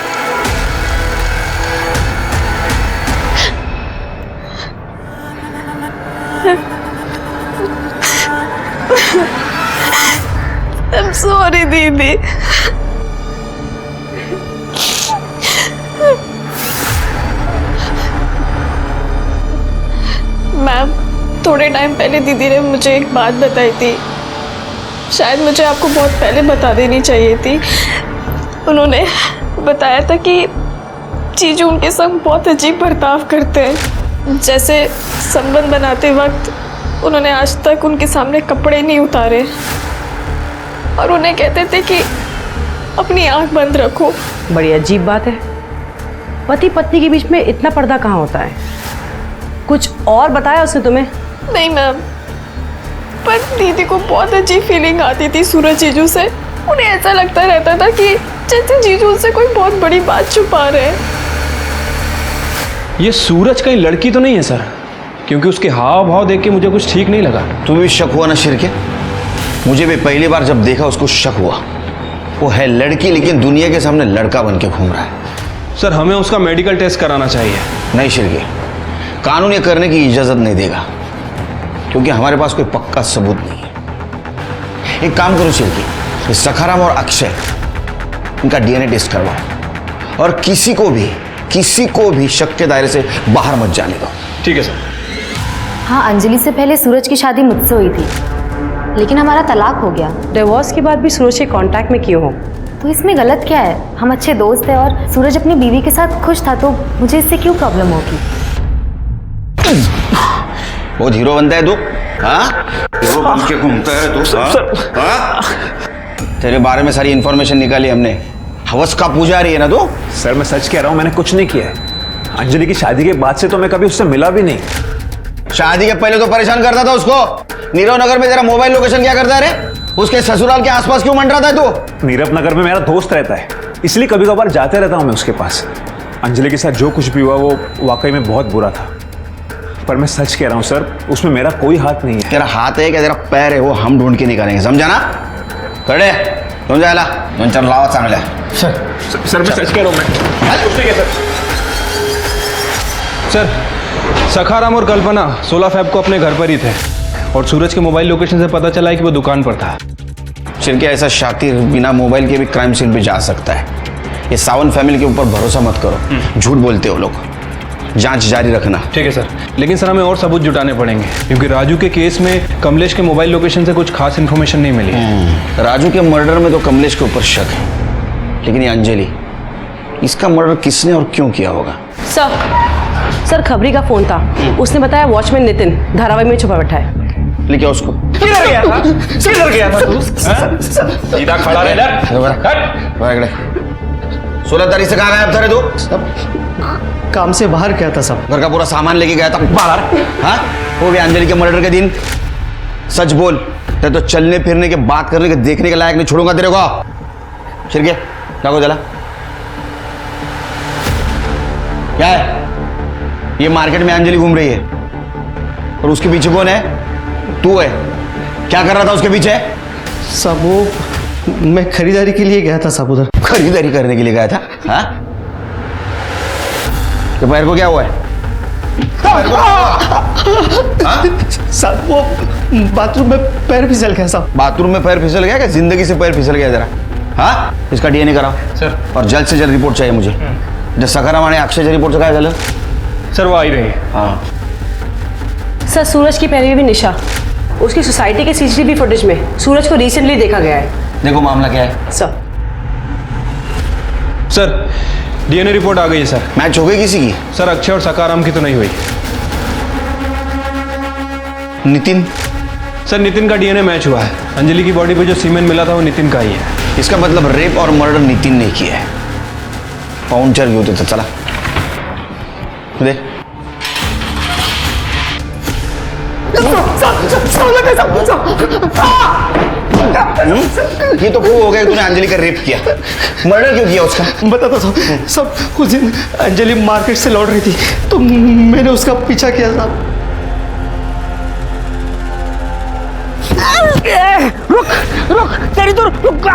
K: I'm sorry, दीदी।
R: थोड़े टाइम पहले दीदी ने मुझे एक बात बताई थी, शायद मुझे आपको बहुत पहले बता देनी चाहिए थी। उन्होंने बताया था कि जीजू उनके संग बहुत अजीब बर्ताव करते हैं। जैसे संबंध बनाते वक्त उन्होंने आज तक उनके सामने कपड़े नहीं उतारे और उन्हें कहते थे कि अपनी आंख बंद रखो।
B: बड़ी अजीब बात है, पति पत्नी के बीच में इतना पर्दा कहाँ होता है? कुछ और बताया उसने तुम्हें?
R: नहीं मैम, पर दीदी को बहुत अजीब फीलिंग आती थी सूरज जीजू से। उन्हें ऐसा लगता रहता था कि जैसे जीजू से कोई बहुत बड़ी बात छुपा रहे हैं।
D: ये सूरज कहीं लड़की तो नहीं है सर? क्योंकि उसके हाव भाव देख के मुझे कुछ ठीक नहीं लगा।
C: तुम्हें भी शक हुआ ना शिरके? मुझे भी पहली बार जब देखा उसको शक हुआ। वो है लड़की लेकिन दुनिया के सामने लड़का बन के घूम रहा है।
D: सर हमें उसका मेडिकल टेस्ट कराना चाहिए।
C: नहीं शिरके, कानून ये करने की इजाजत नहीं देगा क्योंकि हमारे पास कोई पक्का सबूत नहीं है। एक काम करो शिरके, सखाराम और अक्षय इनका डीएनए टेस्ट करवाओ और किसी को भी शक के दायरे से बाहर मत जाने दो।
D: ठीक है सर।
M: हाँ, अंजलि से पहले सूरज की शादी मुझसे हुई थी, लेकिन हमारा तलाक हो गया।
B: डिवोर्स के बाद भी सूरज के कांटेक्ट में क्यों हो?
M: तो इसमें गलत क्या है? हम अच्छे दोस्त हैं और सूरज अपनी बीवी के साथ खुश था, तो मुझे इससे क्यों प्रॉब्लम होगी?
C: बहुत हीरो बनता है तू, हाँ? हीरो बन के घूमता है तू, हाँ? तेरे बारे में सारी इंफॉर्मेशन निकाली हमने। हवस का पुजारी है ना तू?
H: सर मैं सच कह रहा हूँ, मैंने कुछ नहीं किया है। अंजलि की शादी के बाद से तो मैं कभी उससे मिला भी नहीं।
C: शादी के पहले तो परेशान करता था उसको। नीरव नगर में तेरा मोबाइल लोकेशन क्या करता है रे? उसके ससुराल के आसपास क्यों मंडरा था तू?
H: नीरव नगर में मेरा दोस्त रहता है, इसलिए कभी कभार जाते रहता हूँ मैं उसके पास। अंजलि के साथ जो कुछ भी हुआ वो वाकई में बहुत बुरा था, पर मैं सच कह रहा हूँ सर, उसमें मेरा कोई हाथ नहीं है।
C: तेरा हाथ है क्या तेरा पैर है वो हम ढूंढ के निकालेंगे, समझा ना? खड़े तुम जायला दोन चार लावा चांगला।
D: सर मैं सच कह रहा हूँ मैं। सर सखाराम और कल्पना 16 फेब को अपने घर पर ही थे और सूरज के मोबाइल लोकेशन से पता चला है कि वो दुकान पर था।
C: शिरके ऐसा शातिर बिना मोबाइल के भी क्राइम सीन पे जा सकता है। ये सावन फैमिली के ऊपर भरोसा मत करो, झूठ बोलते हो लोग। जांच जारी रखना।
D: ठीक है सर, लेकिन सर हमें और सबूत जुटाने पड़ेंगे क्योंकि राजू के केस में कमलेश के मोबाइल लोकेशन से कुछ खास इन्फॉर्मेशन नहीं मिली।
C: राजू के मर्डर में तो कमलेश के ऊपर शक है, लेकिन ये अंजलि, इसका मर्डर किसने और क्यों किया होगा?
B: सर खबरी का फोन था, उसने बताया वॉचमैन नितिन धारावाही में छुपा बैठा है।
C: लेकिन उसको
D: किधर गया था? किधर गया था तू? सीधा खड़ा रह इधर। हट।
C: 16 तारीख से कहाँ गायब था रे तू?
N: काम से बाहर गया था सब।
C: घर का पूरा सामान लेके गया था बाहर, हाँ? वो भी अंजलि के मर्डर के दिन। सच बोल, तेरे तो चलने फिरने के, बात करने के, देखने के लायक नहीं छोड़ूंगा तेरे को। शिरके जागो जला। क्या है ये? मार्केट में अंजलि घूम रही है और उसके पीछे कौन है? तू है। क्या कर रहा था उसके पीछे?
N: सब वो मैं खरीदारी के लिए गया था सब उधर।
C: खरीदारी करने के लिए गया था, हाँ? तो पैर को क्या हुआ है?
N: सब वो बाथरूम में पैर फिसल गया साहब।
C: बाथरूम में पैर फिसल गया क्या? जिंदगी से पैर फिसल गया जरा, हाँ? इसका डीएनए कराओ
D: सर,
C: और जल्द से जल्द रिपोर्ट चाहिए मुझे। जब सखाराम आणि अक्षय रिपोर्ट से क्या झालं?
D: सर वो आई रही।
C: हाँ
B: सर सूरज की पहले भी निशा, उसकी सोसाइटी के सीसीटीवी फुटेज में सूरज को रिसेंटली देखा गया है।
C: देखो मामला क्या है
D: सर डीएनए रिपोर्ट आ गई है सर।
C: मैच हो गई किसी की?
D: सर अक्षय और सखाराम की तो नहीं हुई।
C: नितिन?
D: सर नितिन का डीएनए मैच हुआ है। अंजलि की बॉडी पे जो सीमेंट मिला था वो नितिन का ही है।
C: इसका मतलब रेप और मर्डर नितिन ने किया है। पाउंचर घेऊ तिथं, चला दे। ये तो प्रूव हो गया कि तूने अंजलि का रेप किया। मर्डर क्यों किया उसका?
N: बताता था सब। उस दिन अंजलि मार्केट से लौट रही थी तो मैंने उसका पीछा किया साहब।
O: रुक तेरी तो रुक।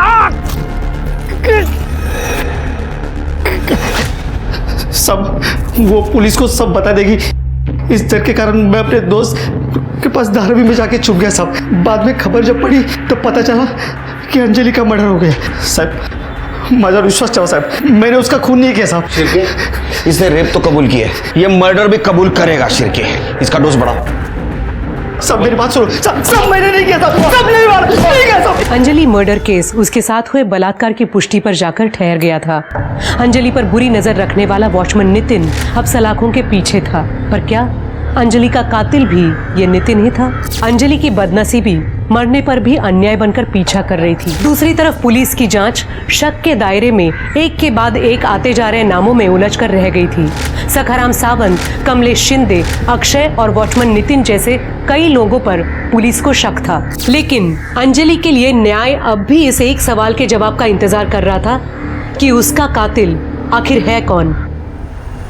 N: सब वो पुलिस को सब बता देगी। इस डर के कारण मैं अपने दोस्त के पास धारावी में जाके छुप गया साहब। बाद में खबर जब पड़ी तो पता चला कि अंजलि का मर्डर हो गया साहब। माझा विश्वास चाहो साहब, मैंने उसका खून नहीं किया साहब।
C: शिरके इसने रेप तो कबूल किया है, ये मर्डर भी कबूल करेगा। शिरके इसका डोज बढ़ाओ।
E: सब मेरी बात सुनो, सब मैंने नहीं किया था, सब नहीं मारा, नहीं किया सब।
B: अंजलि मर्डर केस उसके साथ हुए बलात्कार की पुष्टि पर जाकर ठहर गया था। अंजलि पर बुरी नजर रखने वाला वॉचमैन नितिन अब सलाखों के पीछे था। पर क्या अंजलि का कातिल भी ये नितिन ही था? अंजलि की बदनसीबी मरने पर भी अन्याय बनकर पीछा कर रही थी। दूसरी तरफ पुलिस की जांच शक के दायरे में एक के बाद एक आते जा रहे नामों में उलझकर रह गई थी। सखाराम सावंत, कमलेश शिंदे, अक्षय और वॉचमैन नितिन जैसे कई लोगों पर पुलिस को शक था। लेकिन अंजलि के लिए न्याय अब भी इस एक सवाल के जवाब का इंतजार कर रहा था कि उसका कातिल आखिर है कौन।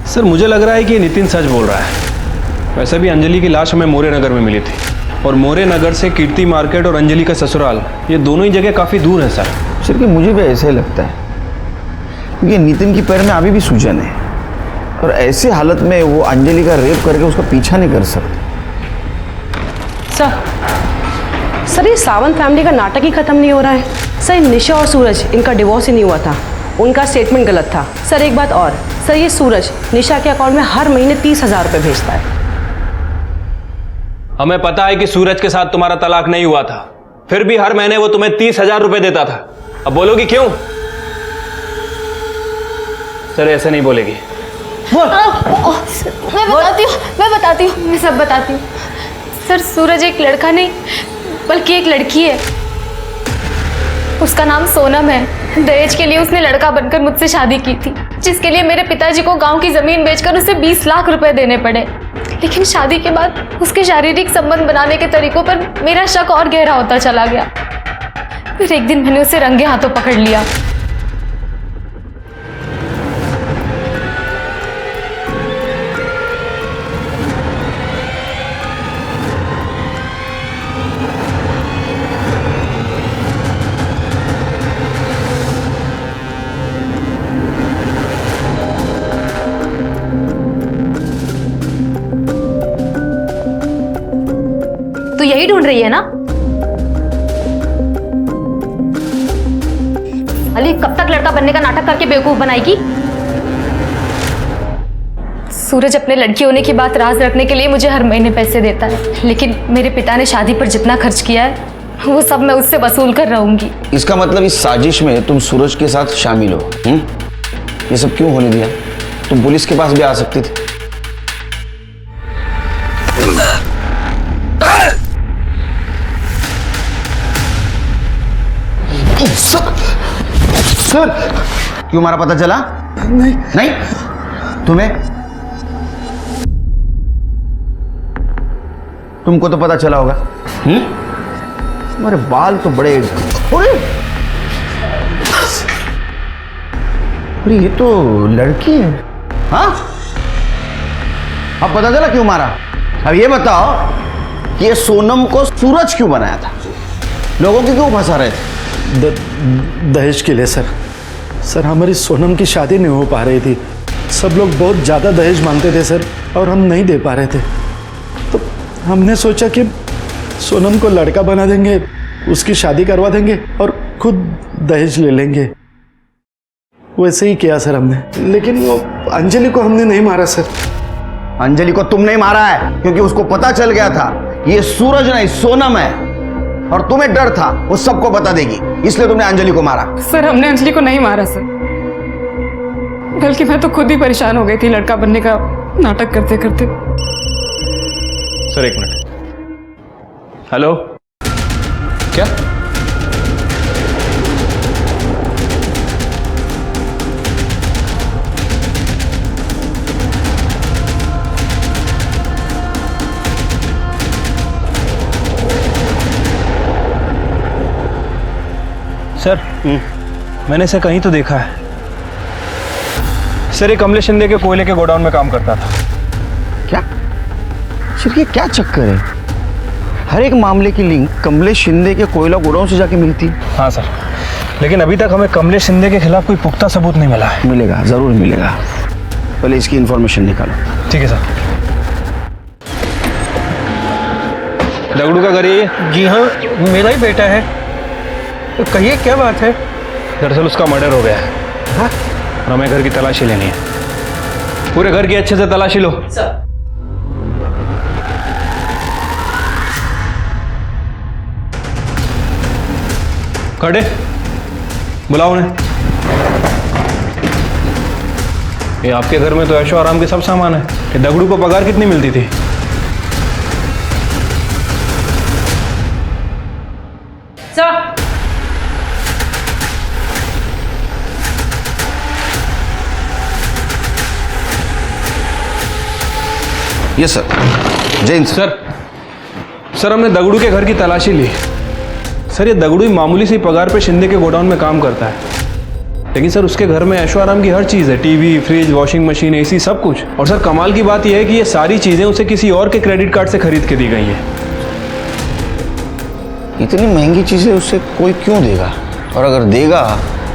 D: सर मुझे लग रहा है कि ये नितिन सच बोल रहा है। वैसे भी अंजलि की लाश हमें मोरे नगर में मिली थी और मोरे नगर से कीर्ति मार्केट और अंजलि का ससुराल ये दोनों ही जगह काफ़ी दूर है सर।
C: सर कि मुझे भी ऐसा ही लगता है क्योंकि नितिन की पैर में अभी भी सूजन है और ऐसे हालत में वो अंजलि का रेप करके उसका पीछा नहीं कर सकते।
S: सर ये सावंत फैमिली का नाटक ही खत्म नहीं हो रहा है। सर निशा और सूरज इनका डिवोर्स ही नहीं हुआ था, उनका स्टेटमेंट गलत था। सर एक बात और, सर ये सूरज निशा के अकाउंट में हर महीने 30,000 रुपये भेजता है।
D: हमें पता है कि सूरज के साथ तुम्हारा तलाक नहीं हुआ था, फिर भी हर महीने वो तुम्हें 30,000 रुपए देता था। अब बोलोगी क्यों? सर ऐसे नहीं बोलेगी।
K: मैं बताती हूँ, मैं सब बताती हूँ। सर सूरज एक लड़का नहीं बल्कि एक लड़की है। उसका नाम सोनम है। दहेज के लिए उसने लड़का बनकर मुझसे शादी की थी, जिसके लिए मेरे पिताजी को गांव की जमीन बेचकर उसे 20 लाख रुपए देने पड़े। लेकिन शादी के बाद उसके शारीरिक संबंध बनाने के तरीकों पर मेरा शक और गहरा होता चला गया। फिर एक दिन मैंने उसे रंगे हाथों पकड़ लिया।
M: तो यही ढूंढ रही है ना? अली कब तक लड़का बनने का नाटक करके बेवकूफ बनाएगी?
K: सूरज अपने लड़की होने की बात राज रखने के लिए मुझे हर महीने पैसे देता है, लेकिन मेरे पिता ने शादी पर जितना खर्च किया है वो सब मैं उससे वसूल कर रहूंगी।
C: इसका मतलब इस साजिश में तुम सूरज के साथ शामिल हो? ये सब क्यों होने दिया? तुम पुलिस के पास भी आ सकती थी। सर क्यों मारा पता चला? नहीं तुमको तो पता चला होगा। तुम्हारे बाल तो बड़े, अरे ये तो लड़की है। हाँ अब पता चला क्यों मारा? अब ये बताओ कि ये सोनम को सूरज क्यों बनाया था? लोगों की क्यों फंसा रहे थे?
E: दहेज के लिए सर हमारी सोनम की शादी नहीं हो पा रही थी। सब लोग बहुत ज़्यादा दहेज मांगते थे सर और हम नहीं दे पा रहे थे। तो हमने सोचा कि सोनम को लड़का बना देंगे, उसकी शादी करवा देंगे और खुद दहेज ले लेंगे। वैसे ही किया सर हमने, लेकिन वो अंजलि को हमने नहीं मारा सर।
C: अंजलि को तुम नहीं मारा है क्योंकि उसको पता चल गया था ये सूरज नहीं सोनम है और तुम्हें डर था वो सबको बता देगी, इसलिए तुमने अंजलि को मारा।
P: सर हमने अंजलि को नहीं मारा सर, बल्कि मैं तो खुद ही परेशान हो गई थी लड़का बनने का नाटक करते करते।
D: सर एक मिनट। हेलो क्या? सर मैंने इसे कहीं तो देखा है। सर ये कमलेश शिंदे के कोयले के गोडाउन में काम करता था।
C: क्या? सर ये क्या चक्कर है? हर एक मामले की लिंक कमलेश शिंदे के कोयला गोडाउन से जाके मिलती।
D: हाँ सर, लेकिन अभी तक हमें कमलेश शिंदे के खिलाफ कोई पुख्ता सबूत नहीं मिला है।
C: मिलेगा, जरूर मिलेगा। पहले इसकी इंफॉर्मेशन निकालो।
D: ठीक है सर। दगड़ू का घर ये?
N: जी हाँ, मेरा ही बेटा है। तो कहिए क्या बात है?
D: दरअसल उसका मर्डर हो गया है।
N: हाँ?
D: और हमें घर की तलाशी लेनी है। पूरे घर की अच्छे से तलाशी लो। खड़े, बुलाओ उन्हें। ये आपके घर में तो ऐशो आराम के सब सामान है। ये दगड़ू को पगार कितनी मिलती थी?
S: Sir,
C: yes sir. Jain
D: sir हमने दगड़ू के घर की तलाशी ली। सर ये दगड़ू मामूली सी पगार पे शिंदे के गोडाउन में काम करता है, लेकिन सर उसके घर में ऐशो आराम की हर चीज़ है, TV, fridge, washing machine, AC, सब कुछ। और सर कमाल की बात यह है कि ये सारी चीज़ें उसे किसी और के क्रेडिट कार्ड से खरीद के दी गई हैं।
C: इतनी महंगी चीज़ें उससे कोई क्यों देगा, और अगर देगा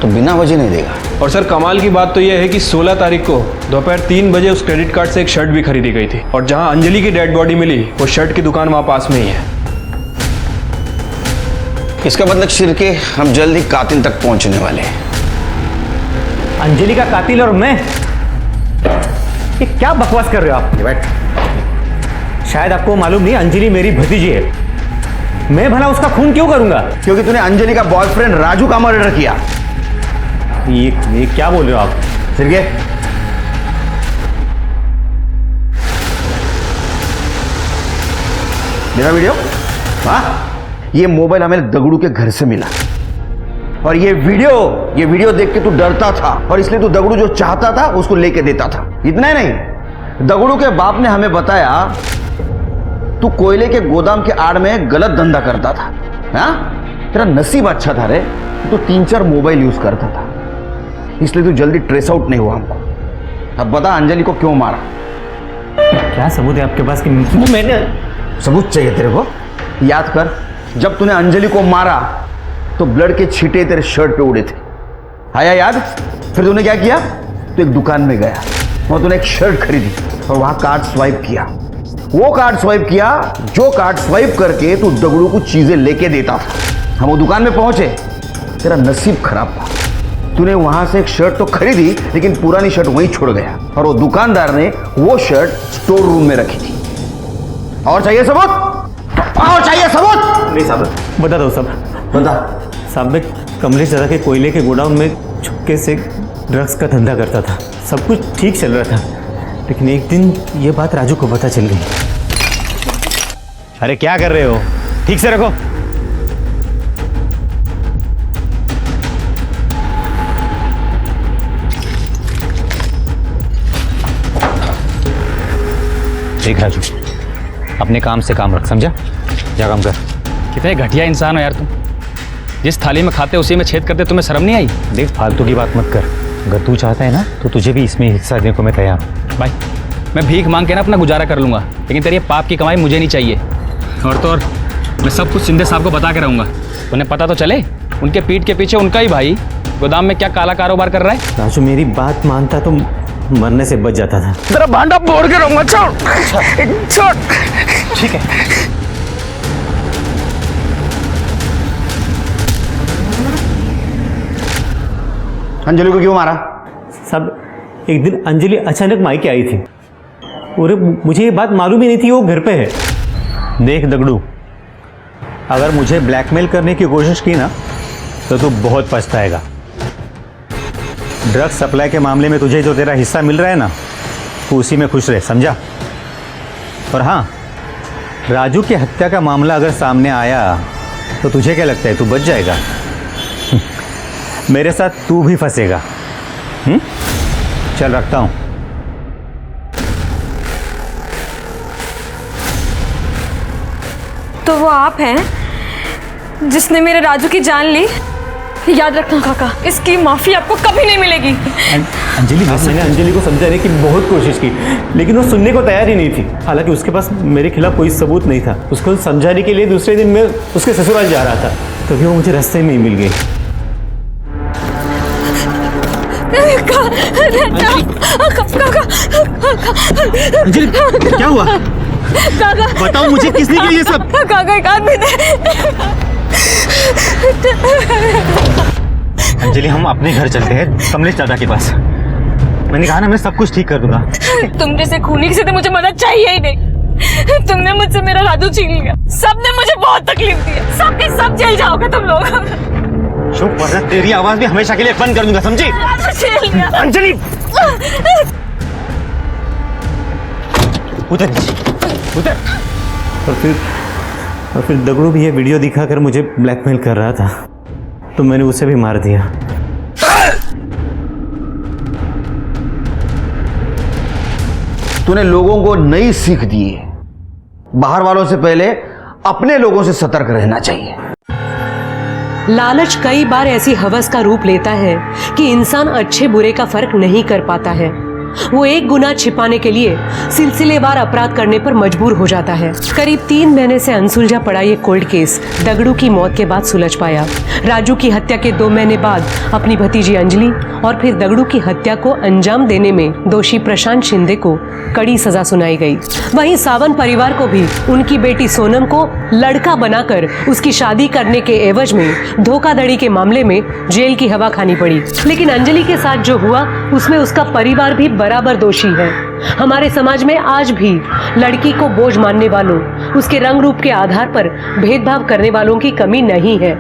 C: तो बिना वजह नहीं देगा।
D: और सर कमाल की बात तो यह है कि 16 तारीख को दोपहर 3 बजे उस क्रेडिट कार्ड से एक शर्ट भी खरीदी गई थी, और जहां अंजलि की डेड बॉडी मिली वो शर्ट की दुकान वहां पास में ही है।
C: इसका मतलब शिरके हम जल्द ही कातिल तक पहुंचने वाले हैं।
Q: अंजलि का कातिल और मैं? ये क्या बकवास कर रहे हो आप? बैठ। शायद आपको मालूम नहीं, अंजलि मेरी भतीजी है। मैं भला उसका खून क्यों करूंगा?
C: क्योंकि तूने अंजलि का बॉयफ्रेंड राजू का मर्डर किया।
Q: ये क्या बोल रहे हो आप?
C: शिरके, मेरा वीडियो? हाँ, ये मोबाइल हमें दगड़ू के घर से मिला, और ये वीडियो देख के तू डरता था, और इसलिए तू दगड़ू जो चाहता था उसको लेके देता था। इतना ही नहीं, दगड़ू के बाप ने हमें बताया तू कोयले के गोदाम के आड़ में गलत धंधा करता था। हाँ, तेरा नसीब अच्छा था रे, तू 3-4 मोबाइल यूज करता था, इसलिए तू जल्दी ट्रेस आउट नहीं हुआ हमको। अब बता अंजलि को क्यों मारा?
Q: क्या सबूत है आपके पास कि मैंने?
C: सबूत चाहिए तेरे को? याद कर, जब तूने अंजलि को मारा तो ब्लड के छींटे तेरे शर्ट पे उड़े थे, आया याद? फिर तूने क्या किया? तो एक दुकान में गया, वहां तूने एक शर्ट खरीदी और वहां कार्ड स्वाइप किया। वो कार्ड स्वाइप किया जो कार्ड स्वाइप करके तू दगड़ू को चीजें लेके देता था। हम वो दुकान में पहुंचे, तेरा नसीब खराब था, तूने वहां से एक शर्ट तो खरीदी लेकिन पुरानी शर्ट वहीं छोड़ गया, और वो दुकानदार ने वो शर्ट स्टोर रूम में रखी थी। और चाहिए सबूत? और चाहिए सबूत? नहीं साहब,
Q: बता दो सब।
C: बता।
Q: साहब, मैं कमलेश दादा के कोयले के गोडाउन में चुपके से ड्रग्स का धंधा करता था। सब कुछ ठीक चल रहा था, लेकिन एक दिन ये बात राजू को पता चल गई। अरे क्या कर रहे हो? ठीक से रखो।
H: देख राजू, अपने काम से काम रख, समझा? जा काम कर।
T: कितने घटिया इंसान हो यार तुम। जिस थाली में खाते उसी में छेद करते, तुम्हें शर्म नहीं आई?
Q: देख, फालतू की बात मत कर। अगर तू चाहता है ना तो तुझे भी इसमें हिस्सा देने को मैं तैयार हूँ।
T: भाई, मैं भीख मांग के ना अपना गुजारा कर लूँगा, लेकिन तेरी पाप की कमाई मुझे नहीं चाहिए। और तो और मैं सब कुछ शिंदे साहब को बता के रहूँगा। उन्हें पता तो चले, उनके पीठ के पीछे उनका ही भाई गोदाम में क्या काला कारोबार कर रहा है।
Q: राजू, मेरी बात मानता तो मरने से बच जाता था।
O: तेरा भांडा फोड़ के रहूंगा। छोड़ छोड़।
Q: ठीक है।
C: अंजलि को क्यों मारा?
Q: सब एक दिन अंजलि अचानक मायके आई थी और मुझे ये बात मालूम ही नहीं थी वो घर पे है। देख दगड़ू, अगर मुझे ब्लैकमेल करने की कोशिश की ना तो तू बहुत पछताएगा। ड्रग्स सप्लाई के मामले में तुझे जो तेरा हिस्सा मिल रहा है ना, तू उसी में खुश रहे, समझा? और हाँ, राजू की हत्या का मामला अगर सामने आया तो तुझे क्या लगता है तू बच जाएगा? मेरे साथ तू भी फंसेगा। चल रखता हूं।
R: तो वो आप हैं जिसने मेरे राजू की जान ली? याद रखना काका, इसकी माफी आपको कभी नहीं मिलेगी।
Q: अंजलि, मैंने अंजलि को समझाने की बहुत कोशिश की, लेकिन वो सुनने को तैयार ही नहीं थी। हालांकि उसके पास मेरे खिलाफ कोई सबूत नहीं था। उसको समझाने के लिए दूसरे दिन मैं उसके ससुराल जा रहा था, तभी वो मुझे रास्ते में ही मिल गई।
R: अंजलि,
Q: क्या हुआ?
R: काका
Q: बताओ मुझे, किसने किया ये सब?
R: काका, एक आदमी ने।
Q: अंजलि, हम अपने घर चलते हैं, कमलेश दादा के पास। मैंने कहा ना, मैं सब कुछ ठीक कर दूंगा।
R: तुम जैसे खूनी से तो मुझे मदद चाहिए ही नहीं। तुमने मुझसे मेरा राजू छीन लिया। सबने मुझे बहुत तकलीफ दी है। सब के सब जेल जाओगे तुम लोग।
Q: चुप, वरना तेरी आवाज भी हमेशा के लिए बंद कर दूंगा, समझी? अंजलि, उधर उधर। और फिर दगड़ू भी ये वीडियो दिखाकर मुझे ब्लैकमेल कर रहा था, तो मैंने उसे भी मार दिया।
C: तूने लोगों को नई सीख दी है। बाहर वालों से पहले अपने लोगों से सतर्क रहना चाहिए।
B: लालच कई बार ऐसी हवस का रूप लेता है कि इंसान अच्छे बुरे का फर्क नहीं कर पाता है। वो एक गुनाह छिपाने के लिए सिलसिलेवार अपराध करने पर मजबूर हो जाता है। करीब 3 महीने से अनसुलझा पड़ा ये कोल्ड केस दगड़ू की मौत के बाद सुलझ पाया। राजू की हत्या के 2 महीने बाद अपनी भतीजी अंजलि और फिर दगड़ू की हत्या को अंजाम देने में दोषी प्रशांत शिंदे को कड़ी सजा सुनाई गई। वहीं सावंत परिवार को भी उनकी बेटी सोनम को लड़का बनाकर उसकी शादी करने के एवज में धोखाधड़ी के मामले में जेल की हवा खानी पड़ी। लेकिन अंजलि के साथ जो हुआ उसमें उसका परिवार भी बराबर दोषी है। हमारे समाज में आज भी लड़की को बोझ मानने वालों, उसके रंग रूप के आधार पर भेदभाव करने वालों की कमी नहीं है।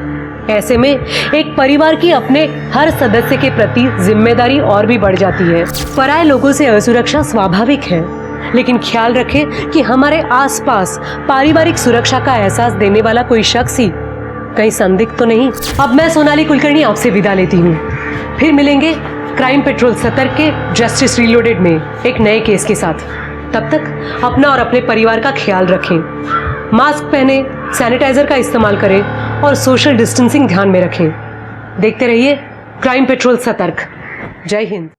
B: ऐसे में एक परिवार की अपने हर सदस्य के प्रति जिम्मेदारी और भी बढ़ जाती है। पराये लोगों से असुरक्षा स्वाभाविक है, लेकिन ख्याल रखें कि हमारे आसपास पारिवारिक सुरक्षा का एहसास देने वाला कोई शख्स ही कहीं संदिग्ध तो नहीं। अब मैं सोनाली कुलकर्णी आपसे विदा लेती हूँ। फिर मिलेंगे क्राइम पेट्रोल सतर्क के जस्टिस रीलोडेड में एक नए केस के साथ। तब तक अपना और अपने परिवार का ख्याल रखें, मास्क पहने, सैनिटाइजर का इस्तेमाल करें और सोशल डिस्टेंसिंग ध्यान में रखें। देखते रहिए क्राइम पेट्रोल सतर्क। जय हिंद।